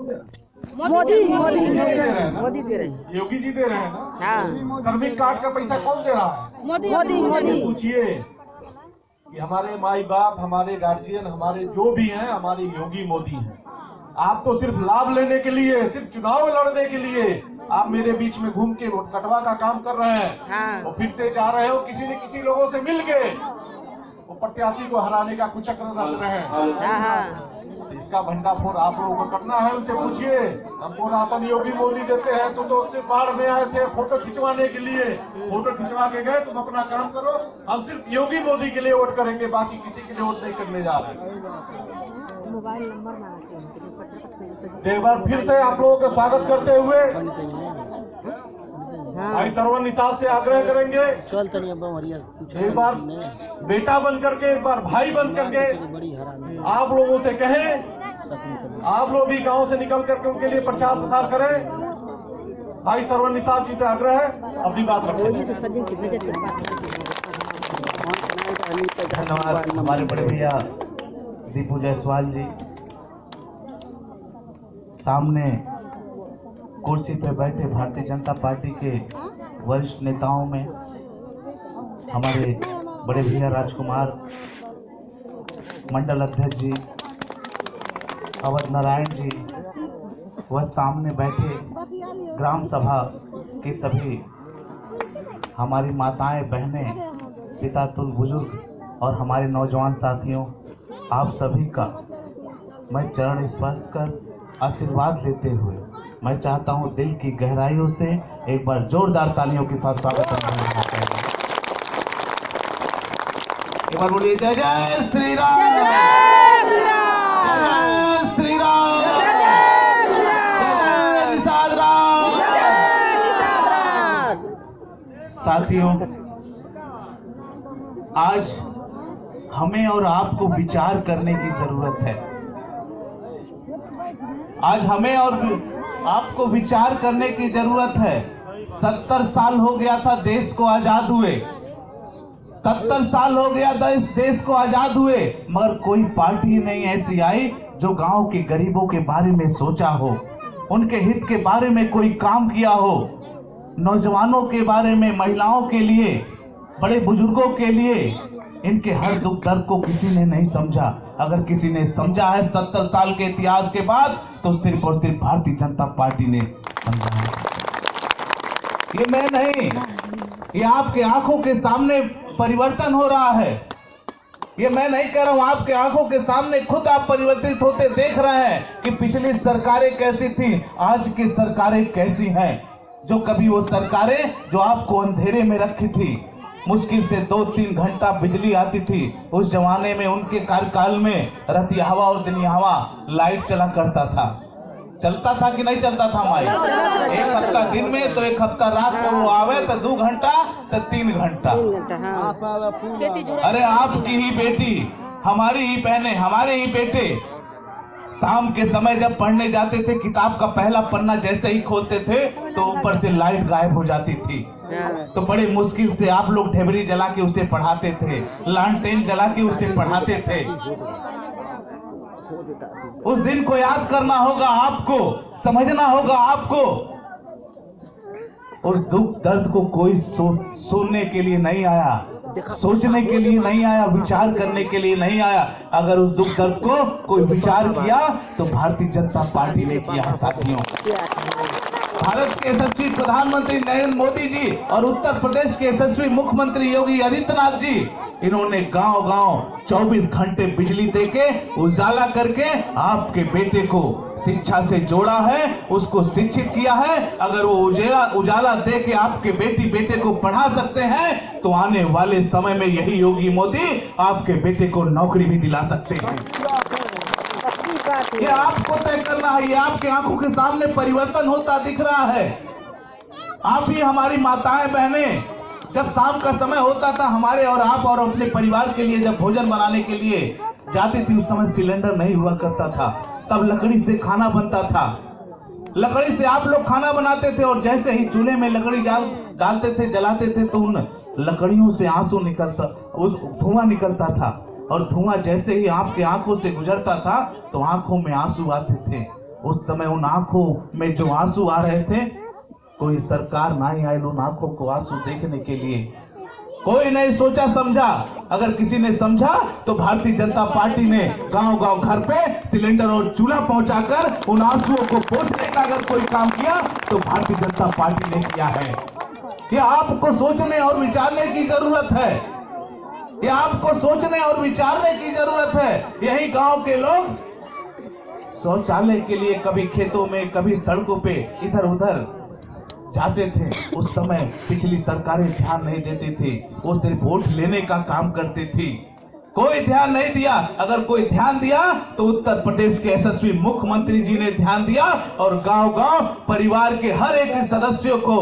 मोदी मोदी मोदी दे रहे हैं, योगी जी दे रहे हैं ना। हाँ श्रमिक कार्ड का पैसा कौन दे रहा है? मोदी मोदी। पूछिए कि हमारे माई बाप, हमारे गार्जियन, हमारे जो भी हैं, हमारे योगी मोदी हैं। आप तो सिर्फ लाभ लेने के लिए, सिर्फ चुनाव लड़ने के लिए आप मेरे बीच में घूम के वोट कटवा का काम कर रहे हैं। हाँ। और फिरते जा रहे हो, किसी न किसी लोगों से मिल के वो प्रत्याशी को हराने का कुचक्र रच रहे हैं। हाँ इसका भंडाफोड़ आप लोगों को करना है। उनसे पूछिए, हमको राशन योगी मोदी देते हैं, तुम लोग सिर्फ बाढ़ में आए थे फोटो खिंचवाने के लिए, फोटो खिंचवा के गए, तुम अपना काम करो। हम सिर्फ योगी मोदी के लिए वोट करेंगे, बाकी किसी के लिए वोट नहीं करने जा रहे। मोबाइल नंबर एक बार फिर से आप लोगों का स्वागत करते हुए भाई सरवन निषाद से आग्रह करेंगे, एक बार बेटा बन करके, एक बार भाई बन करके आप लोगों से कहें, आप लोग भी गांव से निकल करके उनके लिए प्रचार प्रसार करें। भाई सरवन निषाद जी से आग्रह है, अपनी बात रखें। धन्यवाद हमारे बड़े भैया दीपू जायसवाल जी। सामने कुर्सी पे बैठे भारतीय जनता पार्टी के वरिष्ठ नेताओं में हमारे बड़े भैया राजकुमार, मंडल अध्यक्ष जी अवध नारायण जी, वह सामने बैठे ग्राम सभा के सभी हमारी माताएं, बहनें, पिता तुल बुजुर्ग और हमारे नौजवान साथियों, आप सभी का मैं चरण स्पर्श कर आशीर्वाद लेते हुए मैं चाहता हूं दिल की गहराइयों से एक बार जोरदार तालियों के साथ स्वागत करना चाहिए। एक बार बोलिए जय जय श्री राम, जय श्री राम, जय निषाद राम। साथियों, आज हमें और आपको विचार करने की जरूरत है। आज हमें और आपको विचार करने की जरूरत है। 70 साल हो गया था देश को आजाद हुए, 70 साल हो गया था इस देश को आजाद हुए, मगर कोई पार्टी नहीं ऐसी आई जो गांव के गरीबों के बारे में सोचा हो, उनके हित के बारे में कोई काम किया हो, नौजवानों के बारे में, महिलाओं के लिए, बड़े बुजुर्गों के लिए, इनके हर दुख दर्द को किसी ने नहीं समझा। अगर किसी ने समझा है 70 साल के इतिहास के बाद, तो सिर्फ और सिर्फ भारतीय जनता पार्टी ने समझा है। ये मैं नहीं, ये आपके आंखों के सामने परिवर्तन हो रहा है। ये मैं नहीं कह रहा हूं, आपके आंखों के सामने खुद आप परिवर्तित होते देख रहे हैं कि पिछली सरकारें कैसी थी, आज की सरकारें कैसी हैं। जो कभी वो सरकारें जो आपको अंधेरे में रखी थी, मुश्किल से 2-3 घंटा बिजली आती थी, उस जमाने में उनके कार्यकाल में रतिया हवा और दिनिया हवा लाइट चला करता था। चलता था कि नहीं चलता था माई? एक हफ्ता दिन में तो एक हफ्ता रात को वो आवे तो 2 घंटा तो 3 घंटा। अरे आपकी ही बेटी, हमारी ही बहनें, हमारे ही बेटे शाम के समय जब पढ़ने जाते थे, किताब का पहला पन्ना जैसे ही खोलते थे तो ऊपर से लाइट गायब हो जाती थी। तो बड़े मुश्किल से आप लोग ढेबरी जला के उसे पढ़ाते थे, लालटेन जला के उसे पढ़ाते थे। उस दिन को याद करना होगा आपको, समझना होगा आपको। और दुख दर्द को कोई सुनने के लिए नहीं आया, सोचने के लिए नहीं आया, विचार करने के लिए नहीं आया। अगर उस दुख दर्द को कोई विचार किया तो भारतीय जनता पार्टी ने किया। साथियों, भारत के यशस्वी प्रधानमंत्री नरेंद्र मोदी जी और उत्तर प्रदेश के यशस्वी मुख्यमंत्री योगी आदित्यनाथ जी, इन्होंने गांव गांव 24 घंटे बिजली देके, उजाला करके आपके बेटे को शिक्षा से जोड़ा है, उसको शिक्षित किया है। अगर वो उजाला दे के आपके बेटे को पढ़ा सकते हैं, तो आने वाले समय में यही योगी मोदी आपके बेटे को नौकरी भी दिला सकते हैं। ये आपको तय करना है। ये आपके आंखों के सामने परिवर्तन होता दिख रहा है। आप ही हमारी माताएं, बहनें, जब शाम का समय होता था, हमारे और आप और अपने परिवार के लिए जब भोजन बनाने के लिए जाती थी, उस समय सिलेंडर नहीं हुआ करता था, तब लकड़ी से खाना बनता था। लकड़ी से आप लोग खाना बनाते थे और जैसे ही चूल्हे में लकड़ी डालते थे, जलाते थे, तो उन लकड़ियों से आंसू निकलता, उस धुआं निकलता था। और धुआं जैसे ही आपके आंखों से गुजरता था तो आंखों में आंसू आते थे। उस समय उन आंखों में जो आंसू आ रहे थे, कोई सरकार ना ही आई उन आंखों को आंसू देखने के लिए। कोई नहीं सोचा समझा। अगर किसी ने समझा तो भारतीय जनता पार्टी ने गांव-गांव घर पे सिलेंडर और चूल्हा पहुंचाकर उन आंसुओं को पोंछने का अगर कोई काम किया तो भारतीय जनता पार्टी ने किया है। ये आपको सोचने और विचारने की जरूरत है। ये आपको सोचने और विचारने की जरूरत है। यही गांव के लोग शौचालय के लिए कभी खेतों में, कभी सड़कों पे इधर उधर जाते थे। उस समय पिछली सरकारें ध्यान नहीं देती थी, वो सिर्फ वोट लेने का काम करती थी, कोई ध्यान नहीं दिया। अगर कोई ध्यान दिया तो उत्तर प्रदेश के यशस्वी मुख्यमंत्री जी ने ध्यान दिया और गांव-गांव परिवार के हर एक सदस्यों को